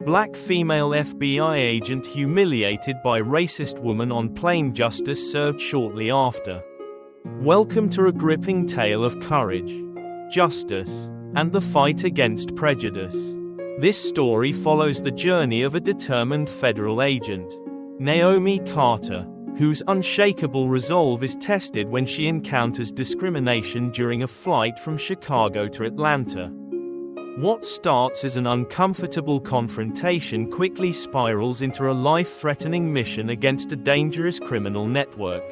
Black female FBI agent humiliated by racist woman on plane. Justice served shortly after. Welcome to a gripping tale of courage, justice, and the fight against prejudice. This story follows the journey of a determined federal agent, Naomi Carter, whose unshakable resolve is tested when she encounters discrimination during a flight from Chicago to Atlanta. What starts as an uncomfortable confrontation quickly spirals into a life-threatening mission against a dangerous criminal network.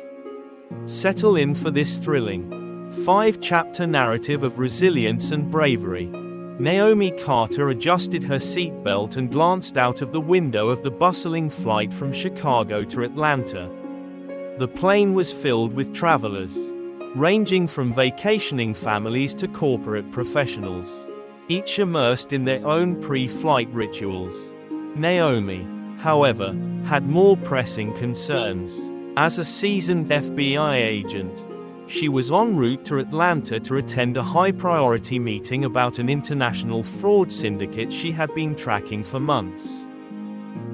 Settle in for this thrilling, 5-chapter narrative of resilience and bravery. Naomi Carter adjusted her seatbelt and glanced out of the window of the bustling flight from Chicago to Atlanta. The plane was filled with travelers, ranging from vacationing families to corporate professionals, each immersed in their own pre-flight rituals. Naomi, however, had more pressing concerns. As a seasoned FBI agent, she was en route to Atlanta to attend a high-priority meeting about an international fraud syndicate she had been tracking for months.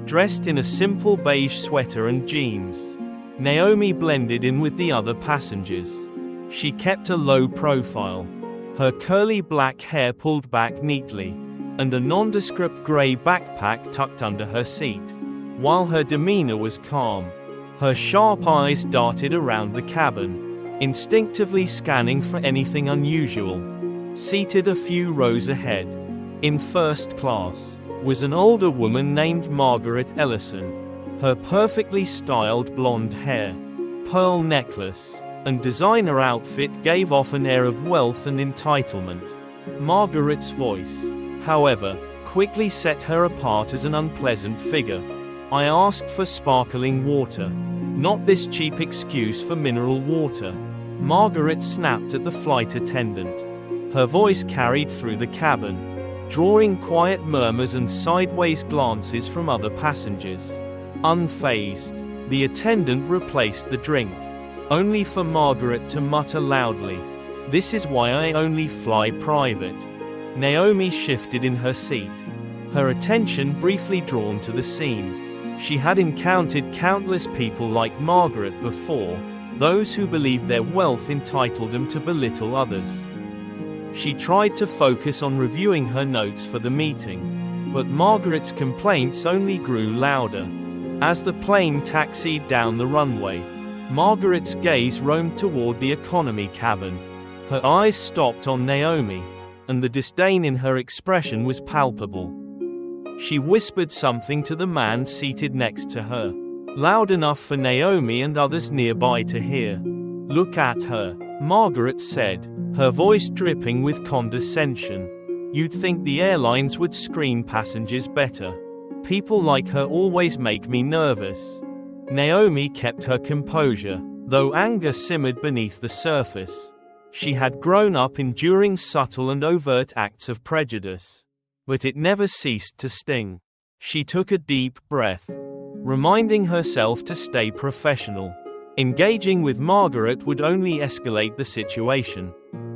Dressed in a simple beige sweater and jeans, Naomi blended in with the other passengers. She kept a low profile, her curly black hair pulled back neatly, and a nondescript gray backpack tucked under her seat. While her demeanor was calm, her sharp eyes darted around the cabin, instinctively scanning for anything unusual. Seated a few rows ahead, in first class, was an older woman named Margaret Ellison. Her perfectly styled blonde hair, pearl necklace, and designer outfit gave off an air of wealth and entitlement. Margaret's voice, however, quickly set her apart as an unpleasant figure. I asked for sparkling water, not this cheap excuse for mineral water. Margaret snapped at the flight attendant. Her voice carried through the cabin, drawing quiet murmurs and sideways glances from other passengers. Unfazed, the attendant replaced the drink, only for Margaret to mutter loudly, "This is why I only fly private." Naomi shifted in her seat, her attention briefly drawn to the scene. She had encountered countless people like Margaret before, those who believed their wealth entitled them to belittle others. She tried to focus on reviewing her notes for the meeting, but Margaret's complaints only grew louder. As the plane taxied down the runway, Margaret's gaze roamed toward the economy cabin. Her eyes stopped on Naomi, and the disdain in her expression was palpable. She whispered something to the man seated next to her, loud enough for Naomi and others nearby to hear. "Look at her," Margaret said, her voice dripping with condescension. "You'd think the airlines would screen passengers better. People like her always make me nervous." Naomi kept her composure, though anger simmered beneath the surface. She had grown up enduring subtle and overt acts of prejudice, but it never ceased to sting. She took a deep breath, reminding herself to stay professional. Engaging with Margaret would only escalate the situation.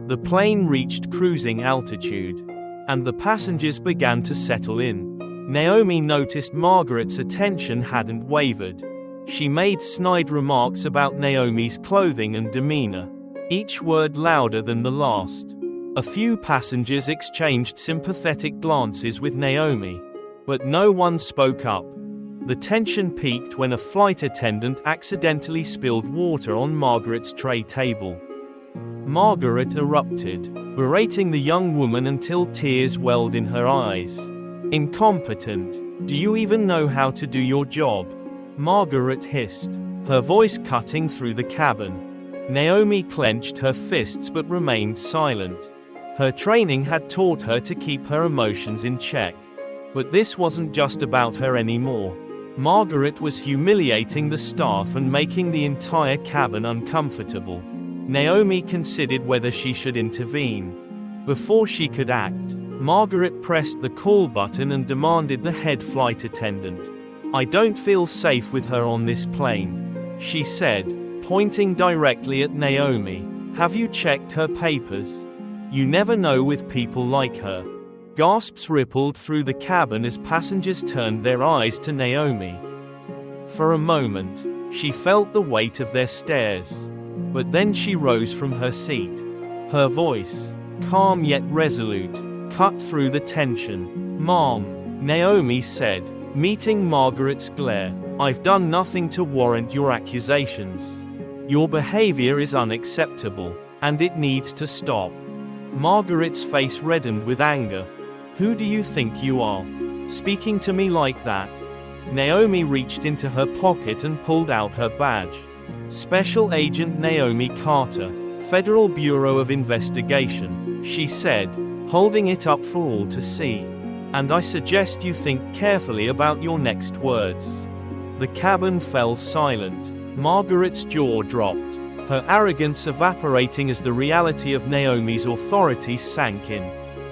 The plane reached cruising altitude, and the passengers began to settle in. Naomi noticed Margaret's attention hadn't wavered. She made snide remarks about Naomi's clothing and demeanor, each word louder than the last. A few passengers exchanged sympathetic glances with Naomi, but no one spoke up. The tension peaked when a flight attendant accidentally spilled water on Margaret's tray table. Margaret erupted, berating the young woman until tears welled in her eyes. "Incompetent. Do you even know how to do your job?" Margaret hissed, her voice cutting through the cabin. Naomi clenched her fists but remained silent. Her training had taught her to keep her emotions in check. But this wasn't just about her anymore. Margaret was humiliating the staff and making the entire cabin uncomfortable. Naomi considered whether she should intervene. Before she could act, Margaret pressed the call button and demanded the head flight attendant. "I don't feel safe with her on this plane," she said, pointing directly at Naomi. "Have you checked her papers? You never know with people like her." Gasps rippled through the cabin as passengers turned their eyes to Naomi. For a moment, she felt the weight of their stares. But then she rose from her seat. Her voice, calm yet resolute, cut through the tension. "Ma'am," Naomi said, meeting Margaret's glare, "I've done nothing to warrant your accusations. Your behavior is unacceptable, and it needs to stop." Margaret's face reddened with anger. "Who do you think you are, speaking to me like that?" Naomi reached into her pocket and pulled out her badge. "Special Agent Naomi Carter, Federal Bureau of Investigation," she said, holding it up for all to see. "And I suggest you think carefully about your next words." The cabin fell silent. Margaret's jaw dropped, her arrogance evaporating as the reality of Naomi's authority sank in.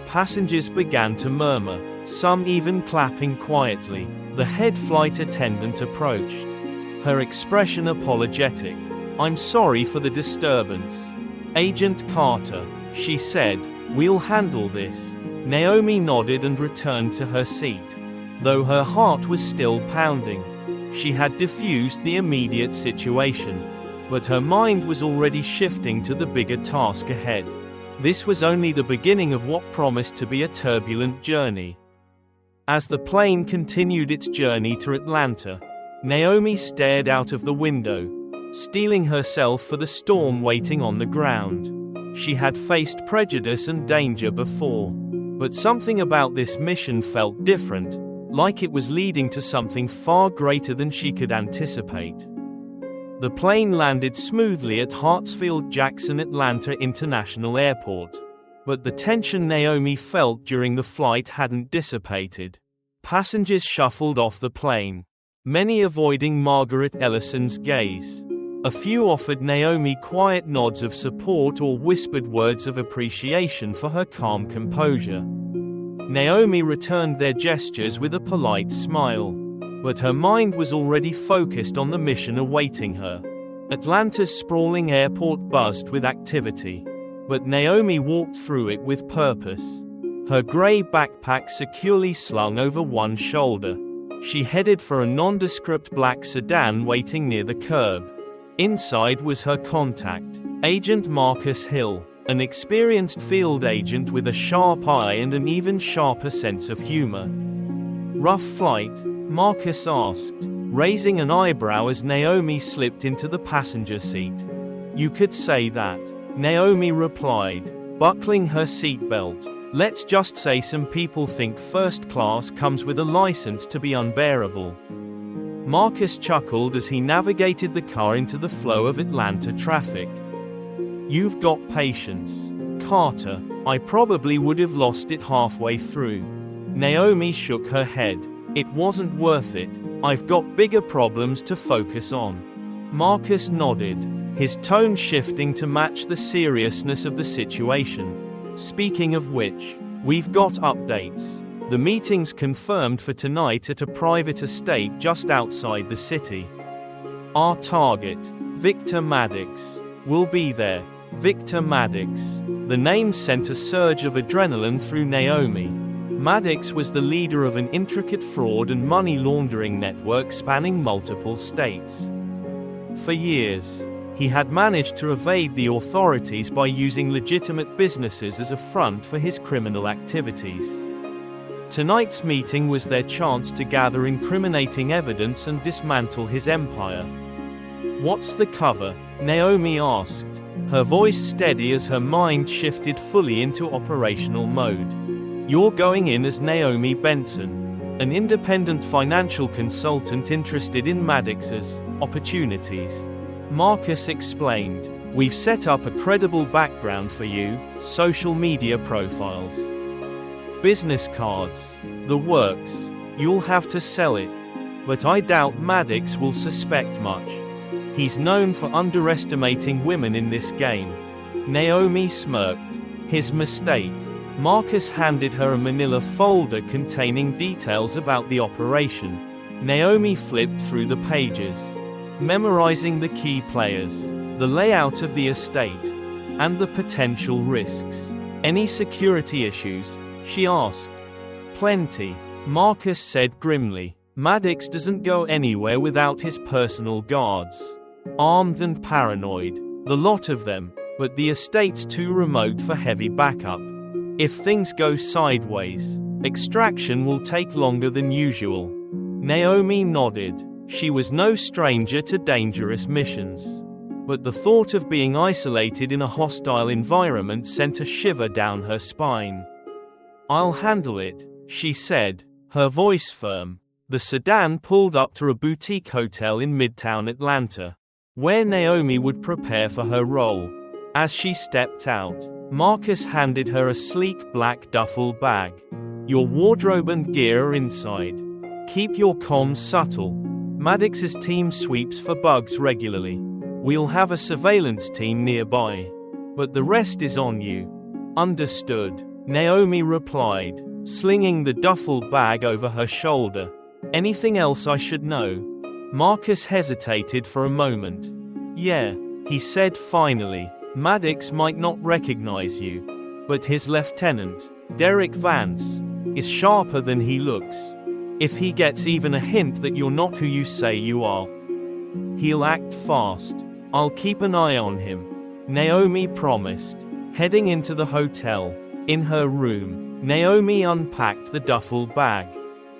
Passengers began to murmur, some even clapping quietly. The head flight attendant approached, her expression apologetic. "I'm sorry for the disturbance, Agent Carter," she said. "We'll handle this." Naomi nodded and returned to her seat. Though her heart was still pounding, she had diffused the immediate situation. But her mind was already shifting to the bigger task ahead. This was only the beginning of what promised to be a turbulent journey. As the plane continued its journey to Atlanta, Naomi stared out of the window, steeling herself for the storm waiting on the ground. She had faced prejudice and danger before, but something about this mission felt different, like it was leading to something far greater than she could anticipate. The plane landed smoothly at Hartsfield-Jackson Atlanta International Airport. But the tension Naomi felt during the flight hadn't dissipated. Passengers shuffled off the plane, many avoiding Margaret Ellison's gaze. A few offered Naomi quiet nods of support or whispered words of appreciation for her calm composure. Naomi returned their gestures with a polite smile. But her mind was already focused on the mission awaiting her. Atlanta's sprawling airport buzzed with activity. But Naomi walked through it with purpose. Her gray backpack securely slung over one shoulder. She headed for a nondescript black sedan waiting near the curb. Inside was her contact, Agent Marcus Hill, an experienced field agent with a sharp eye and an even sharper sense of humor. "Rough flight?" Marcus asked, raising an eyebrow as Naomi slipped into the passenger seat. "You could say that," Naomi replied, buckling her seatbelt. "Let's just say some people think first class comes with a license to be unbearable." Marcus chuckled as he navigated the car into the flow of Atlanta traffic. "You've got patience, Carter. I probably would have lost it halfway through." Naomi shook her head. "It wasn't worth it. I've got bigger problems to focus on." Marcus nodded, his tone shifting to match the seriousness of the situation. "Speaking of which, we've got updates. The meeting's confirmed for tonight at a private estate just outside the city. Our target, Victor Maddox, will be there." Victor Maddox. The name sent a surge of adrenaline through Naomi. Maddox was the leader of an intricate fraud and money laundering network spanning multiple states. For years, he had managed to evade the authorities by using legitimate businesses as a front for his criminal activities. Tonight's meeting was their chance to gather incriminating evidence and dismantle his empire. "What's the cover?" Naomi asked, her voice steady as her mind shifted fully into operational mode. "You're going in as Naomi Benson, an independent financial consultant interested in Maddox's opportunities." Marcus explained, "We've set up a credible background for you, social media profiles, business cards, the works. You'll have to sell it. But I doubt Maddox will suspect much. He's known for underestimating women in this game." Naomi smirked. "His mistake." Marcus handed her a manila folder containing details about the operation. Naomi flipped through the pages, memorizing the key players, the layout of the estate, and the potential risks. "Any security issues?" she asked. Plenty, Marcus said grimly. Maddox doesn't go anywhere without his personal guards. Armed and paranoid, the lot of them, but the estate's too remote for heavy backup. If things go sideways, extraction will take longer than usual. Naomi nodded. She was no stranger to dangerous missions. But the thought of being isolated in a hostile environment sent a shiver down her spine. "I'll handle it," she said, her voice firm. The sedan pulled up to a boutique hotel in Midtown Atlanta, where Naomi would prepare for her role. As she stepped out, Marcus handed her a sleek black duffel bag. "Your wardrobe and gear are inside. Keep your comms subtle. Maddox's team sweeps for bugs regularly. We'll have a surveillance team nearby. But the rest is on you." "Understood," Naomi replied, slinging the duffel bag over her shoulder. "Anything else I should know?" Marcus hesitated for a moment. "Yeah," he said finally. "Maddox might not recognize you, but his lieutenant, Derek Vance, is sharper than he looks. If he gets even a hint that you're not who you say you are, he'll act fast. I'll keep an eye on him," Naomi promised. Heading into the hotel, in her room, Naomi unpacked the duffel bag.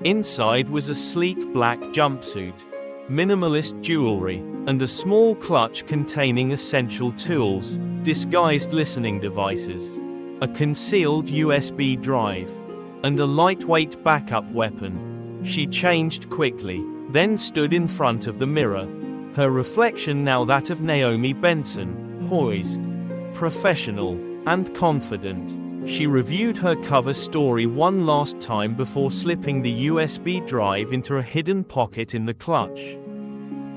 Inside was a sleek black jumpsuit, minimalist jewelry, and a small clutch containing essential tools, disguised listening devices, a concealed USB drive, and a lightweight backup weapon. She changed quickly, then stood in front of the mirror, her reflection now that of Naomi Benson, poised, professional, and confident. She reviewed her cover story one last time before slipping the USB drive into a hidden pocket in the clutch.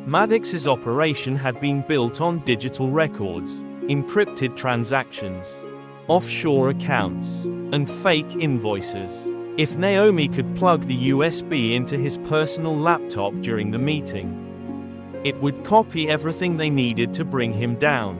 Maddox's operation had been built on digital records, encrypted transactions, offshore accounts, and fake invoices. If Naomi could plug the USB into his personal laptop during the meeting, it would copy everything they needed to bring him down.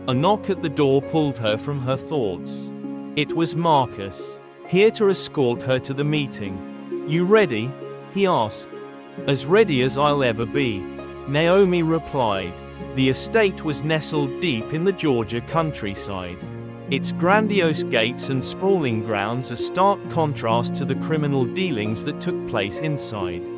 A knock at the door pulled her from her thoughts. It was Marcus, here to escort her to the meeting. "You ready?" he asked. "As ready as I'll ever be," Naomi replied. The estate was nestled deep in the Georgia countryside, its grandiose gates and sprawling grounds a stark contrast to the criminal dealings that took place inside.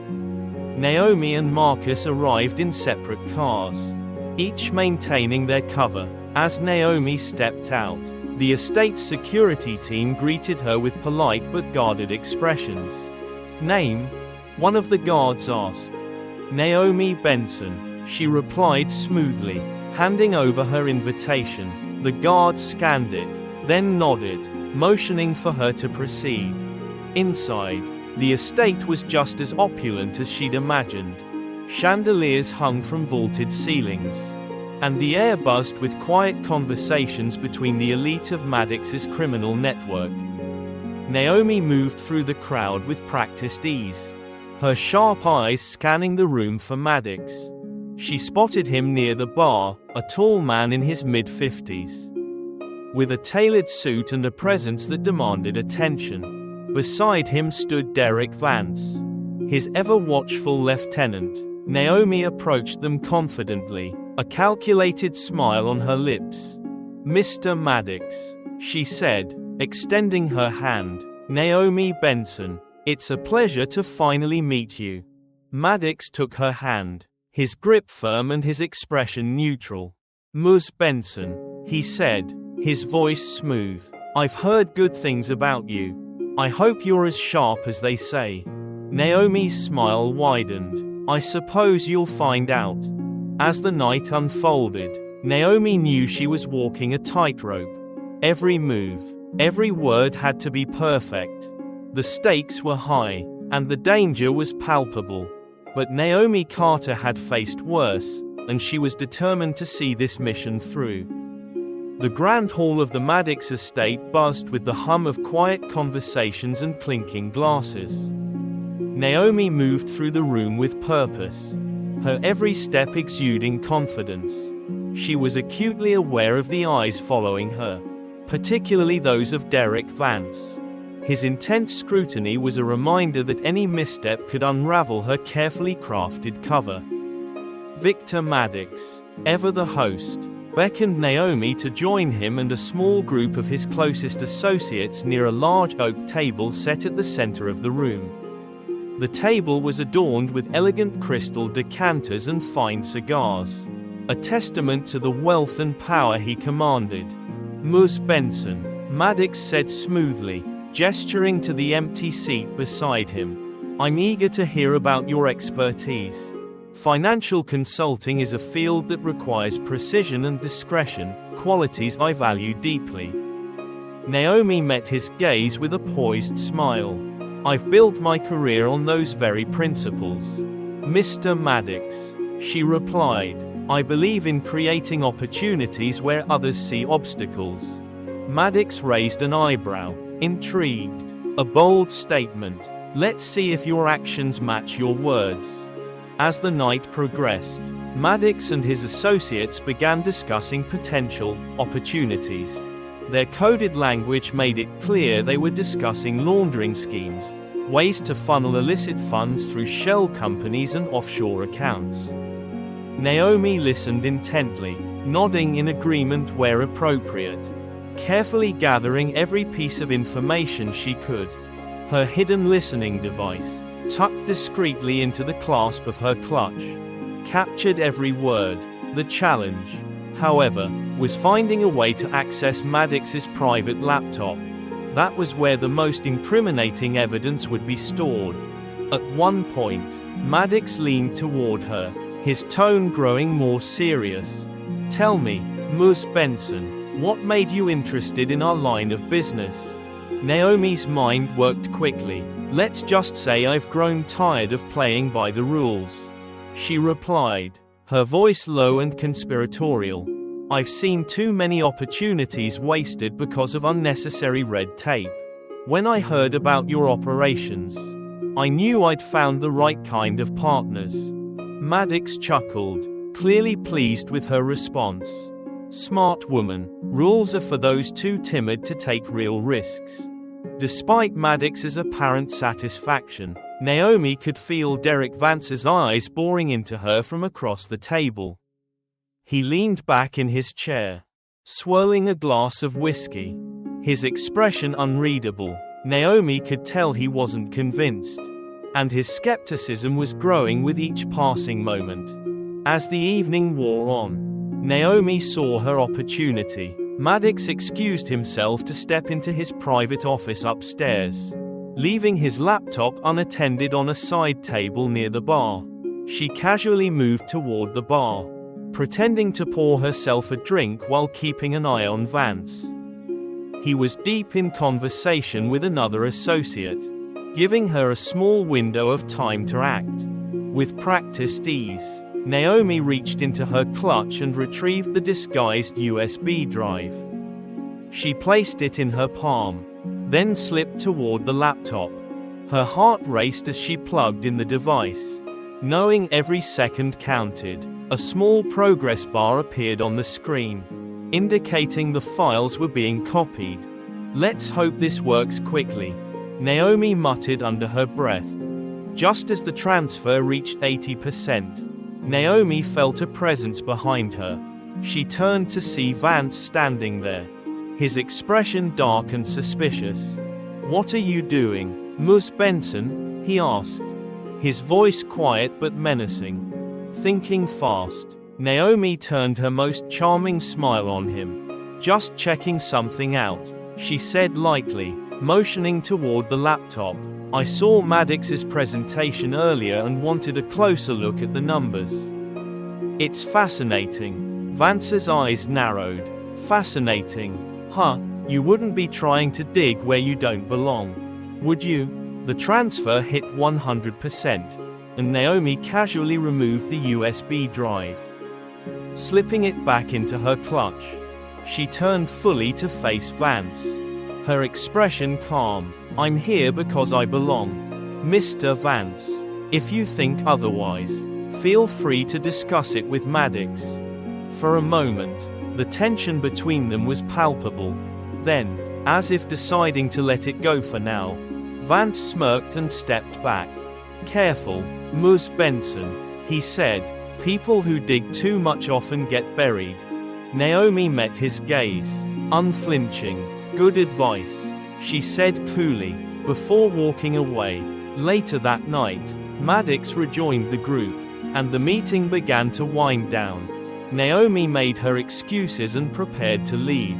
Naomi and Marcus arrived in separate cars, each maintaining their cover. As Naomi stepped out, the estate's security team greeted her with polite but guarded expressions. "Name?" one of the guards asked. "Naomi Benson," she replied smoothly, handing over her invitation. The guard scanned it, then nodded, motioning for her to proceed. Inside, the estate was just as opulent as she'd imagined. Chandeliers hung from vaulted ceilings, and the air buzzed with quiet conversations between the elite of Maddox's criminal network. Naomi moved through the crowd with practiced ease, her sharp eyes scanning the room for Maddox. She spotted him near the bar, a tall man in his mid-50s, with a tailored suit and a presence that demanded attention. Beside him stood Derek Vance, his ever-watchful lieutenant. Naomi approached them confidently, a calculated smile on her lips. "Mr. Maddox," she said, extending her hand. "Naomi Benson, it's a pleasure to finally meet you." Maddox took her hand, his grip firm and his expression neutral. "Ms. Benson," he said, his voice smooth. "I've heard good things about you. I hope you're as sharp as they say." Naomi's smile widened. "I suppose you'll find out." As the night unfolded, Naomi knew she was walking a tightrope. Every move, every word had to be perfect. The stakes were high, and the danger was palpable. But Naomi Carter had faced worse, and she was determined to see this mission through. The grand hall of the Maddox estate buzzed with the hum of quiet conversations and clinking glasses. Naomi moved through the room with purpose, her every step exuding confidence. She was acutely aware of the eyes following her, particularly those of Derek Vance. His intense scrutiny was a reminder that any misstep could unravel her carefully crafted cover. Victor Maddox, ever the host, beckoned Naomi to join him and a small group of his closest associates near a large oak table set at the center of the room. The table was adorned with elegant crystal decanters and fine cigars, a testament to the wealth and power he commanded. Ms. Benson, Maddox said smoothly, gesturing to the empty seat beside him. I'm eager to hear about your expertise. Financial consulting is a field that requires precision and discretion, qualities I value deeply. Naomi met his gaze with a poised smile. I've built my career on those very principles, Mr. Maddox, she replied. I believe in creating opportunities where others see obstacles. Maddox raised an eyebrow, intrigued. A bold statement. Let's see if your actions match your words. As the night progressed, Maddox and his associates began discussing potential opportunities. Their coded language made it clear they were discussing laundering schemes, ways to funnel illicit funds through shell companies and offshore accounts. Naomi listened intently, nodding in agreement where appropriate, carefully gathering every piece of information she could. Her hidden listening device, tucked discreetly into the clasp of her clutch, captured every word. The challenge, however, was finding a way to access Maddox's private laptop. That was where the most incriminating evidence would be stored. At one point, Maddox leaned toward her, his tone growing more serious. Tell me, Ms. Benson, what made you interested in our line of business? Naomi's mind worked quickly. Let's just say I've grown tired of playing by the rules, she replied, her voice low and conspiratorial. I've seen too many opportunities wasted because of unnecessary red tape. When I heard about your operations, I knew I'd found the right kind of partners. Maddox chuckled, clearly pleased with her response. Smart woman, rules are for those too timid to take real risks. Despite Maddox's apparent satisfaction, Naomi could feel Derek Vance's eyes boring into her from across the table. He leaned back in his chair, swirling a glass of whiskey, his expression unreadable. Naomi could tell he wasn't convinced, and his skepticism was growing with each passing moment. As the evening wore on, Naomi saw her opportunity. Maddox excused himself to step into his private office upstairs, leaving his laptop unattended on a side table near the bar. She casually moved toward the bar, pretending to pour herself a drink while keeping an eye on Vance. He was deep in conversation with another associate, giving her a small window of time to act. With practiced ease, Naomi reached into her clutch and retrieved the disguised USB drive. She placed it in her palm, then slipped toward the laptop. Her heart raced as she plugged in the device, knowing every second counted. A small progress bar appeared on the screen, indicating the files were being copied. Let's hope this works quickly, Naomi muttered under her breath. Just as the transfer reached 80%, Naomi felt a presence behind her. She turned to see Vance standing there, his expression dark and suspicious. What are you doing, Ms. Benson? He asked, his voice quiet but menacing. Thinking fast. Naomi turned her most charming smile on him. Just checking something out, she said lightly, motioning toward the laptop. I saw Maddox's presentation earlier and wanted a closer look at the numbers. It's fascinating. Vance's eyes narrowed. Fascinating. Huh, you wouldn't be trying to dig where you don't belong, would you? The transfer hit 100%, and Naomi casually removed the USB drive, slipping it back into her clutch. She turned fully to face Vance, her expression calm. I'm here because I belong, Mr. Vance. If you think otherwise, feel free to discuss it with Maddox. For a moment, the tension between them was palpable. Then, as if deciding to let it go for now. Vance smirked and stepped back. "Careful, Ms. Benson," he said. "People who dig too much often get buried." Naomi met his gaze, unflinching. "Good advice," she said coolly, before walking away. Later that night, Maddox rejoined the group, and the meeting began to wind down. Naomi made her excuses and prepared to leave.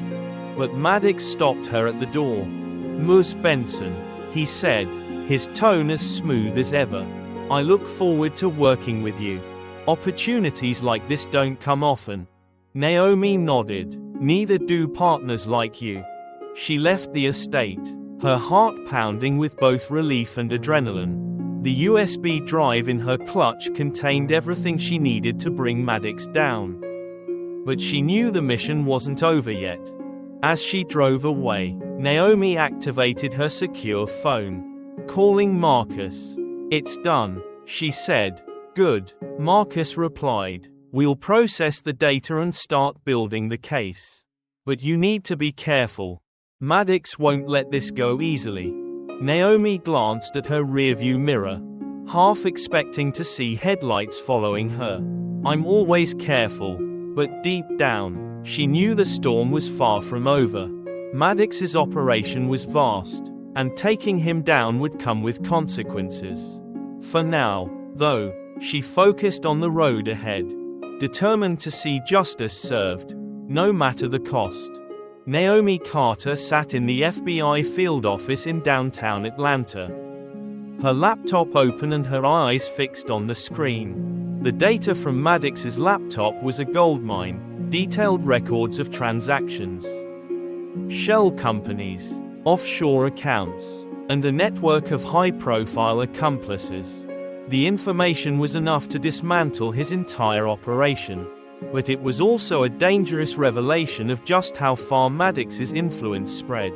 But Maddox stopped her at the door. "Ms. Benson," he said, his tone as smooth as ever. "I look forward to working with you. Opportunities like this don't come often." Naomi nodded. "Neither do partners like you." She left the estate, her heart pounding with both relief and adrenaline. The USB drive in her clutch contained everything she needed to bring Maddox down. But she knew the mission wasn't over yet. As she drove away, Naomi activated her secure phone, calling Marcus. "It's done," she said. "Good," Marcus replied. "We'll process the data and start building the case. But you need to be careful. Maddox won't let this go easily." Naomi glanced at her rearview mirror, half expecting to see headlights following her. "I'm always careful," but deep down, she knew the storm was far from over. Maddox's operation was vast, and taking him down would come with consequences. For now, though, she focused on the road ahead, determined to see justice served, no matter the cost. Naomi Carter sat in the FBI field office in downtown Atlanta, her laptop open and her eyes fixed on the screen. The data from Maddox's laptop was a goldmine, detailed records of transactions, shell companies, offshore accounts, and a network of high-profile accomplices. The information was enough to dismantle his entire operation. But it was also a dangerous revelation of just how far Maddox's influence spread.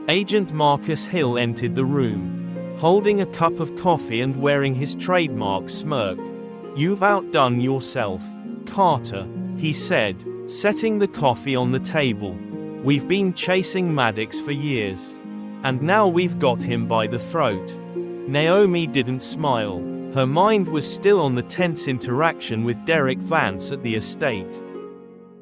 Agent Marcus Hill entered the room, holding a cup of coffee and wearing his trademark smirk. "You've outdone yourself, Carter," he said, setting the coffee on the table. "We've been chasing Maddox for years. And now we've got him by the throat." Naomi didn't smile. Her mind was still on the tense interaction with Derek Vance at the estate.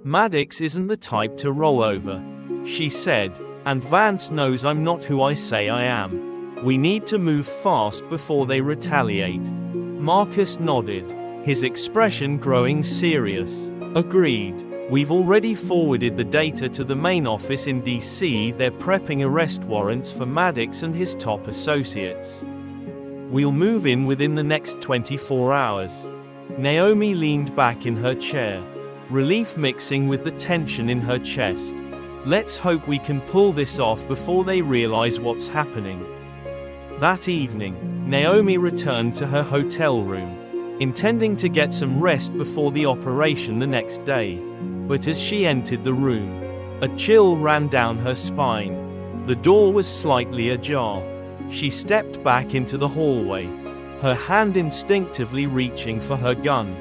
"Maddox isn't the type to roll over," she said, "and Vance knows I'm not who I say I am. We need to move fast before they retaliate." Marcus nodded, his expression growing serious. "Agreed. We've already forwarded the data to the main office in DC. They're prepping arrest warrants for Maddox and his top associates. We'll move in within the next 24 hours. Naomi leaned back in her chair, relief mixing with the tension in her chest. "Let's hope we can pull this off before they realize what's happening." That evening, Naomi returned to her hotel room, intending to get some rest before the operation the next day. But as she entered the room, a chill ran down her spine. The door was slightly ajar. She stepped back into the hallway, her hand instinctively reaching for her gun.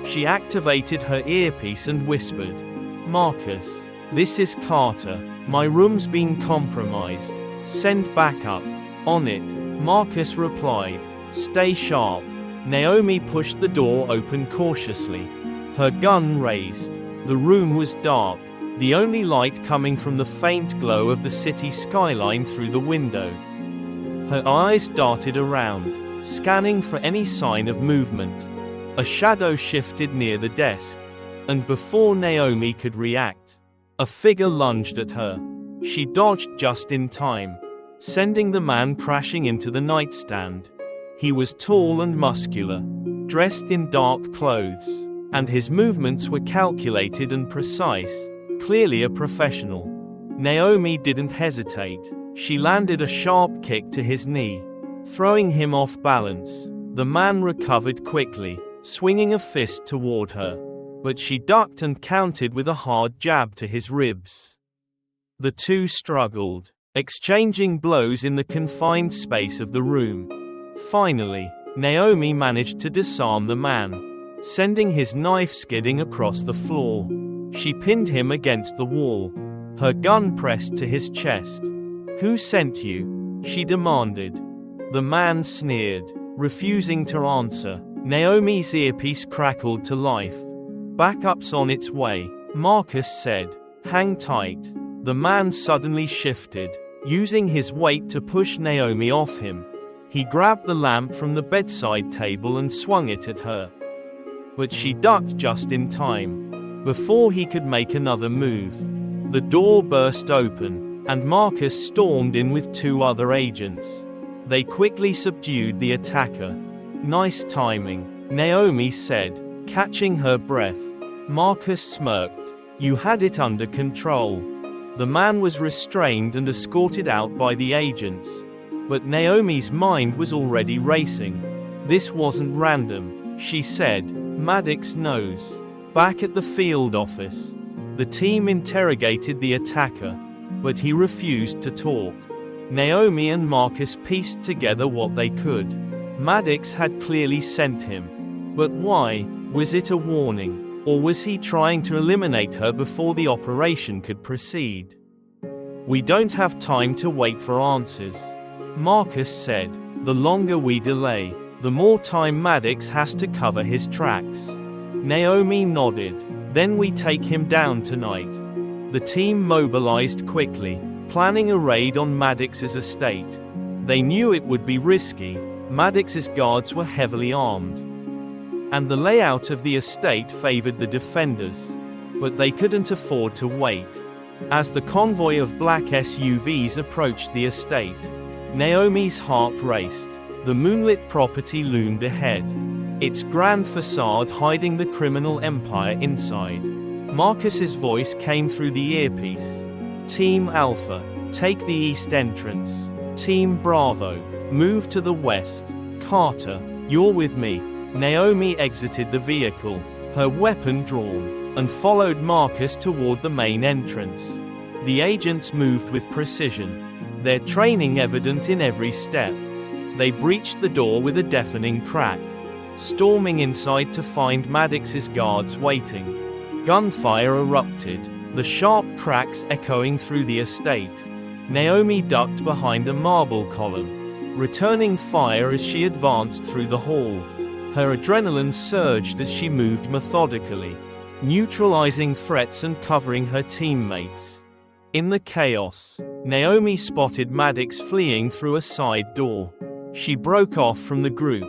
She activated her earpiece and whispered, "Marcus, this is Carter. My room's been compromised. Send backup." "On it," Marcus replied. "Stay sharp." Naomi pushed the door open cautiously, her gun raised. The room was dark, the only light coming from the faint glow of the city skyline through the window. Her eyes darted around, scanning for any sign of movement. A shadow shifted near the desk, and before Naomi could react, a figure lunged at her. She dodged just in time, sending the man crashing into the nightstand. He was tall and muscular, dressed in dark clothes, and his movements were calculated and precise, clearly a professional. Naomi didn't hesitate. She landed a sharp kick to his knee, throwing him off balance. The man recovered quickly, swinging a fist toward her, but she ducked and countered with a hard jab to his ribs. The two struggled, exchanging blows in the confined space of the room. Finally, Naomi managed to disarm the man, sending his knife skidding across the floor. She pinned him against the wall, her gun pressed to his chest. "Who sent you?" she demanded. The man sneered, refusing to answer. Naomi's earpiece crackled to life. "Backup's on its way," Marcus said. "Hang tight." The man suddenly shifted, using his weight to push Naomi off him. He grabbed the lamp from the bedside table and swung it at her. But she ducked just in time. Before he could make another move, the door burst open, and Marcus stormed in with 2 other agents. They quickly subdued the attacker. "Nice timing," Naomi said, catching her breath. Marcus smirked. "You had it under control." The man was restrained and escorted out by the agents. But Naomi's mind was already racing. "This wasn't random," she said. "Maddox knows." Back at the field office, the team interrogated the attacker, but he refused to talk. Naomi and Marcus pieced together what they could. Maddox had clearly sent him. But why? Was it a warning? Or was he trying to eliminate her before the operation could proceed? "We don't have time to wait for answers," Marcus said. "The longer we delay, the more time Maddox has to cover his tracks." Naomi nodded. "Then we take him down tonight." The team mobilized quickly, planning a raid on Maddox's estate. They knew it would be risky. Maddox's guards were heavily armed, and the layout of the estate favored the defenders. But they couldn't afford to wait. As the convoy of black SUVs approached the estate, Naomi's heart raced. The moonlit property loomed ahead, its grand facade hiding the criminal empire inside. Marcus's voice came through the earpiece. "Team Alpha, take the east entrance. Team Bravo, move to the west. Carter, you're with me." Naomi exited the vehicle, her weapon drawn, and followed Marcus toward the main entrance. The agents moved with precision, their training evident in every step. They breached the door with a deafening crack, storming inside to find Maddox's guards waiting. Gunfire erupted, the sharp cracks echoing through the estate. Naomi ducked behind a marble column, returning fire as she advanced through the hall. Her adrenaline surged as she moved methodically, neutralizing threats and covering her teammates. In the chaos, Naomi spotted Maddox fleeing through a side door. She broke off from the group,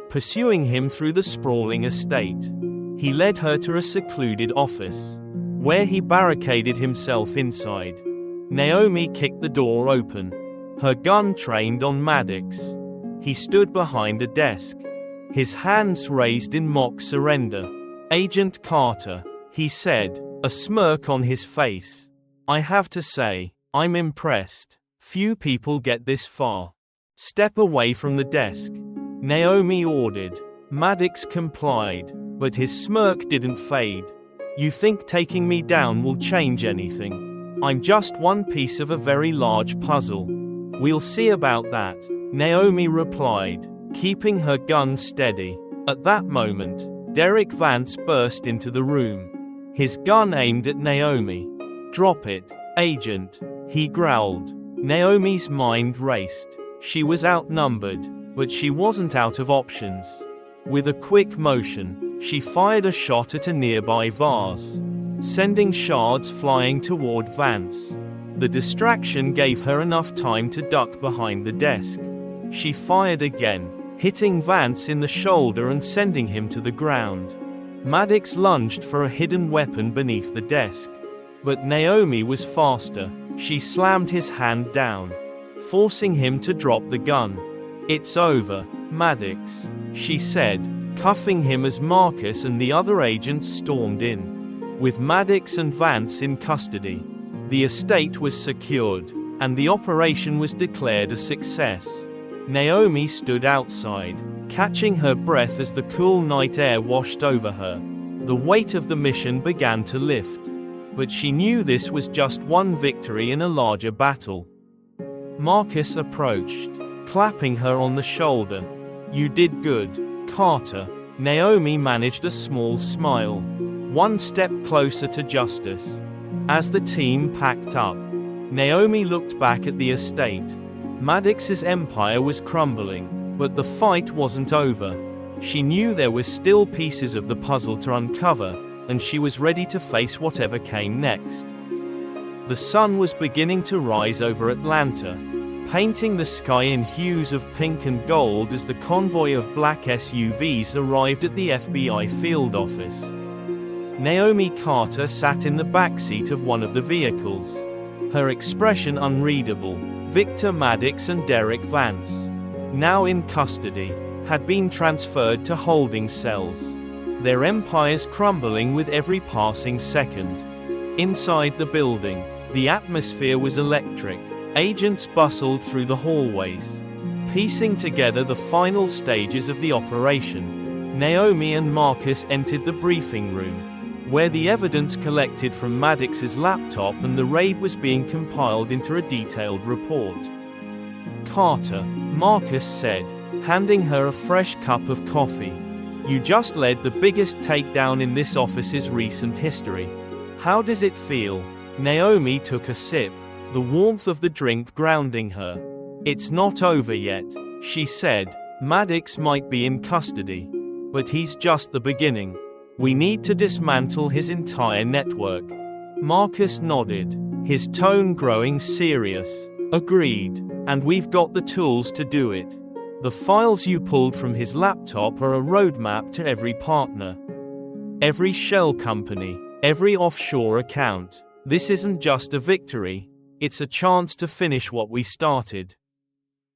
pursuing him through the sprawling estate. He led her to a secluded office, where he barricaded himself inside. Naomi kicked the door open, her gun trained on Maddox. He stood behind a desk, his hands raised in mock surrender. "Agent Carter," he said, a smirk on his face. "I have to say, I'm impressed. Few people get this far." "Step away from the desk," Naomi ordered. Maddox complied, but his smirk didn't fade. "You think taking me down will change anything? I'm just one piece of a very large puzzle." "We'll see about that," Naomi replied, keeping her gun steady. At that moment, Derek Vance burst into the room, his gun aimed at Naomi. "Drop it, agent," he growled. Naomi's mind raced. She was outnumbered, but she wasn't out of options. With a quick motion, she fired a shot at a nearby vase, sending shards flying toward Vance. The distraction gave her enough time to duck behind the desk. She fired again, hitting Vance in the shoulder and sending him to the ground. Maddox lunged for a hidden weapon beneath the desk, but Naomi was faster. She slammed his hand down, forcing him to drop the gun. "It's over, Maddox," she said, cuffing him as Marcus and the other agents stormed in. With Maddox and Vance in custody, the estate was secured, and the operation was declared a success. Naomi stood outside, catching her breath as the cool night air washed over her. The weight of the mission began to lift, but she knew this was just one victory in a larger battle. Marcus approached, clapping her on the shoulder. "You did good, Carter." Naomi managed a small smile. "One step closer to justice." As the team packed up, Naomi looked back at the estate. Maddox's empire was crumbling, but the fight wasn't over. She knew there were still pieces of the puzzle to uncover, and she was ready to face whatever came next. The sun was beginning to rise over Atlanta, painting the sky in hues of pink and gold as the convoy of black SUVs arrived at the FBI field office. Naomi Carter sat in the backseat of one of the vehicles, her expression unreadable. Victor Maddox and Derek Vance, now in custody, had been transferred to holding cells, their empires crumbling with every passing second. Inside the building, the atmosphere was electric. Agents bustled through the hallways, piecing together the final stages of the operation. Naomi and Marcus entered the briefing room, where the evidence collected from Maddox's laptop and the raid was being compiled into a detailed report. "Carter," Marcus said, handing her a fresh cup of coffee. "You just led the biggest takedown in this office's recent history. How does it feel?" Naomi took a sip, the warmth of the drink grounding her. "It's not over yet," she said. "Maddox might be in custody, but he's just the beginning. We need to dismantle his entire network." Marcus nodded, his tone growing serious. "Agreed. And we've got the tools to do it. The files you pulled from his laptop are a roadmap to every partner, every shell company, every offshore account. This isn't just a victory, it's a chance to finish what we started."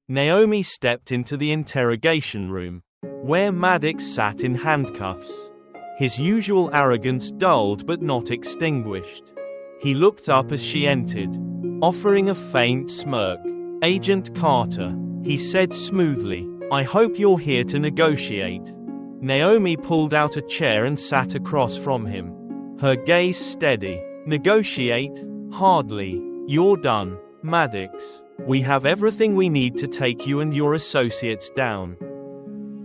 Naomi stepped into the interrogation room, where Maddox sat in handcuffs, his usual arrogance dulled but not extinguished. He looked up as she entered, offering a faint smirk. "Agent Carter," he said smoothly, "I hope you're here to negotiate." Naomi pulled out a chair and sat across from him, her gaze steady. "Negotiate? Hardly. You're done, Maddox. We have everything we need to take you and your associates down."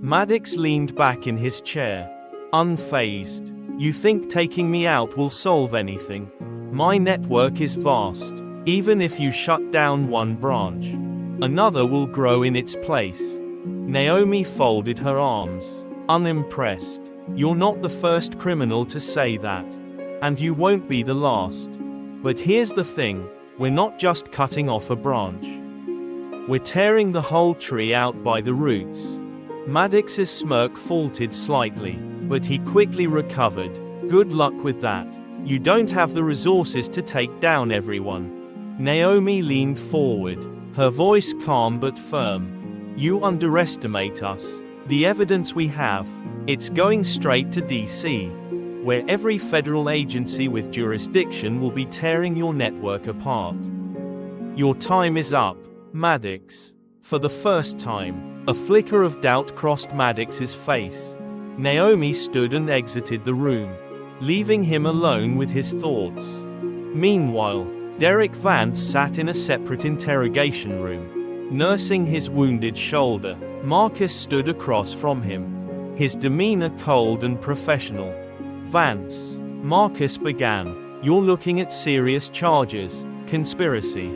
Maddox leaned back in his chair, unfazed. "You think taking me out will solve anything? My network is vast. Even if you shut down one branch, another will grow in its place." Naomi folded her arms, unimpressed. "You're not the first criminal to say that. And you won't be the last. But here's the thing, we're not just cutting off a branch. We're tearing the whole tree out by the roots." Maddox's smirk faltered slightly, but he quickly recovered. "Good luck with that. You don't have the resources to take down everyone." Naomi leaned forward, her voice calm but firm. "You underestimate us. The evidence we have, it's going straight to DC, where every federal agency with jurisdiction will be tearing your network apart. Your time is up, Maddox." For the first time, a flicker of doubt crossed Maddox's face. Naomi stood and exited the room, leaving him alone with his thoughts. Meanwhile, Derek Vance sat in a separate interrogation room, nursing his wounded shoulder. Marcus stood across from him, his demeanor cold and professional. "Vance," Marcus began, "you're looking at serious charges: conspiracy,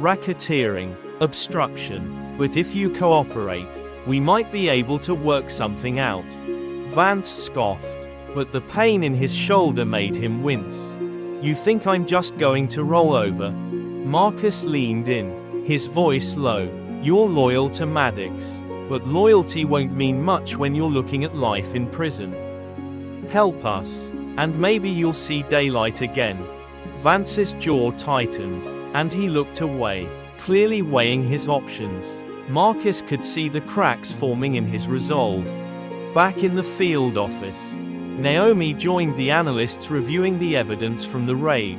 racketeering, obstruction. But if you cooperate, we might be able to work something out." Vance scoffed, but the pain in his shoulder made him wince. "You think I'm just going to roll over?" Marcus leaned in, his voice low. "You're loyal to Maddox, but loyalty won't mean much when you're looking at life in prison. Help us, and maybe you'll see daylight again." Vance's jaw tightened, and he looked away, clearly weighing his options. Marcus could see the cracks forming in his resolve. Back in the field office, Naomi joined the analysts reviewing the evidence from the raid.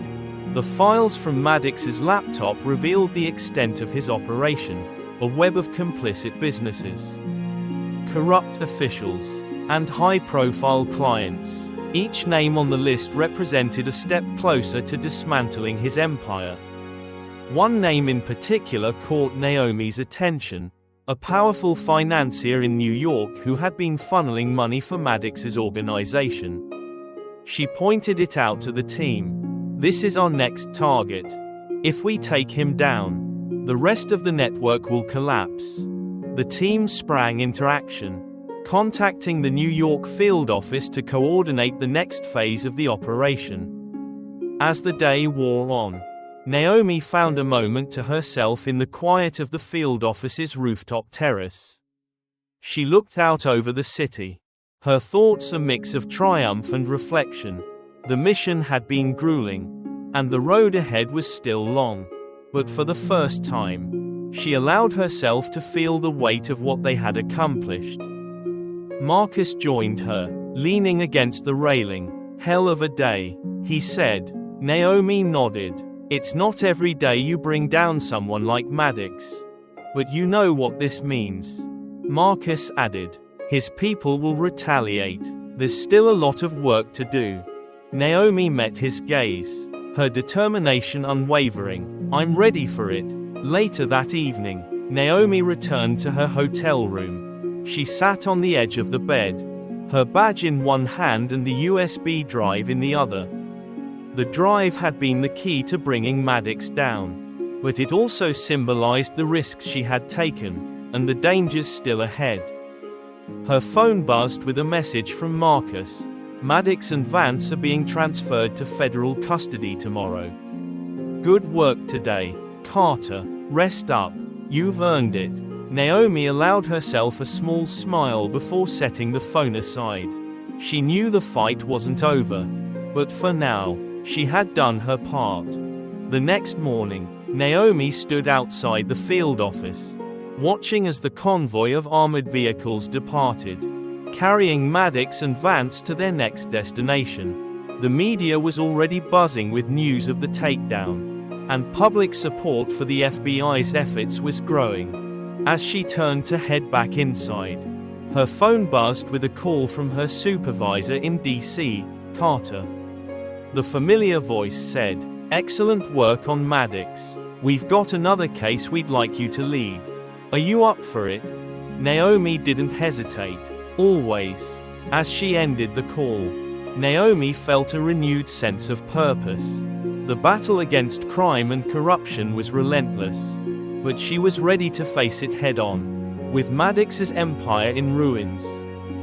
The files from Maddox's laptop revealed the extent of his operation, a web of complicit businesses, corrupt officials, and high-profile clients. Each name on the list represented a step closer to dismantling his empire. One name in particular caught Naomi's attention, a powerful financier in New York who had been funneling money for Maddox's organization. She pointed it out to the team. This is our next target. If we take him down, the rest of the network will collapse. The team sprang into action, contacting the New York field office to coordinate the next phase of the operation. As the day wore on, Naomi found a moment to herself in the quiet of the field office's rooftop terrace. She looked out over the city, her thoughts a mix of triumph and reflection. The mission had been grueling, and the road ahead was still long. But for the first time, she allowed herself to feel the weight of what they had accomplished. Marcus joined her, leaning against the railing. "Hell of a day," he said. Naomi nodded. "It's not every day you bring down someone like Maddox. But you know what this means," Marcus added. "His people will retaliate. There's still a lot of work to do." Naomi met his gaze, her determination unwavering. "I'm ready for it." Later that evening, Naomi returned to her hotel room. She sat on the edge of the bed, her badge in one hand and the USB drive in the other. The drive had been the key to bringing Maddox down, but it also symbolized the risks she had taken, and the dangers still ahead. Her phone buzzed with a message from Marcus. "Maddox and Vance are being transferred to federal custody tomorrow. Good work today, Carter. Rest up. You've earned it." Naomi allowed herself a small smile before setting the phone aside. She knew the fight wasn't over, but for now, she had done her part. The next morning, Naomi stood outside the field office, watching as the convoy of armored vehicles departed, carrying Maddox and Vance to their next destination. The media was already buzzing with news of the takedown, and public support for the FBI's efforts was growing. As she turned to head back inside, her phone buzzed with a call from her supervisor in DC, Carter. The familiar voice said, "Excellent work on Maddox. We've got another case we'd like you to lead. Are you up for it?" Naomi didn't hesitate. Always. As she ended the call, Naomi felt a renewed sense of purpose. The battle against crime and corruption was relentless, but she was ready to face it head-on. With Maddox's empire in ruins,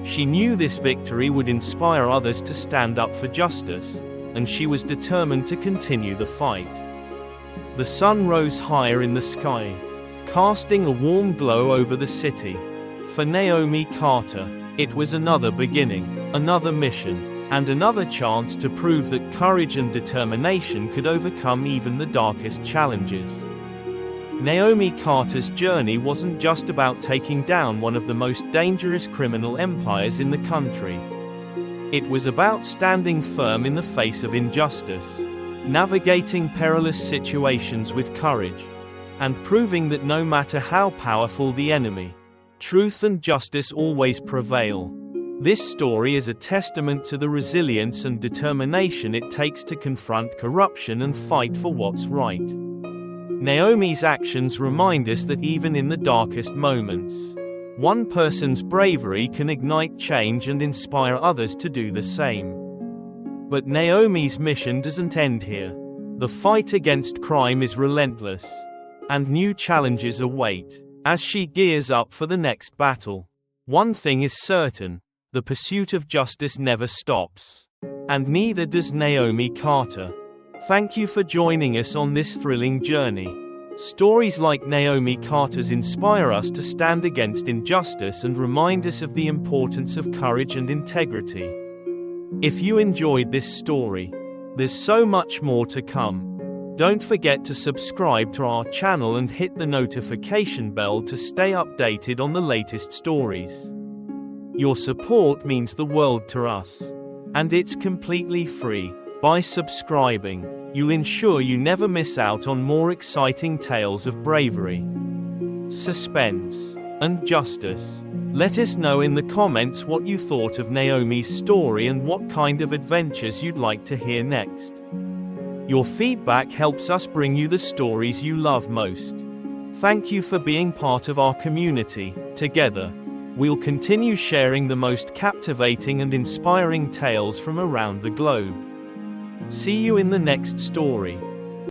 she knew this victory would inspire others to stand up for justice, and she was determined to continue the fight. The sun rose higher in the sky, casting a warm glow over the city. For Naomi Carter, it was another beginning, another mission, and another chance to prove that courage and determination could overcome even the darkest challenges. Naomi Carter's journey wasn't just about taking down one of the most dangerous criminal empires in the country. It was about standing firm in the face of injustice, navigating perilous situations with courage, and proving that no matter how powerful the enemy, truth and justice always prevail. This story is a testament to the resilience and determination it takes to confront corruption and fight for what's right. Naomi's actions remind us that even in the darkest moments, one person's bravery can ignite change and inspire others to do the same. But Naomi's mission doesn't end here. The fight against crime is relentless, and new challenges await as she gears up for the next battle. One thing is certain: the pursuit of justice never stops. And neither does Naomi Carter. Thank you for joining us on this thrilling journey. Stories like Naomi Carter's inspire us to stand against injustice and remind us of the importance of courage and integrity. If you enjoyed this story, there's so much more to come. Don't forget to subscribe to our channel and hit the notification bell to stay updated on the latest stories. Your support means the world to us, and it's completely free. By subscribing, you'll ensure you never miss out on more exciting tales of bravery, suspense, and justice. Let us know in the comments what you thought of Naomi's story and what kind of adventures you'd like to hear next. Your feedback helps us bring you the stories you love most. Thank you for being part of our community. Together, we'll continue sharing the most captivating and inspiring tales from around the globe. See you in the next story.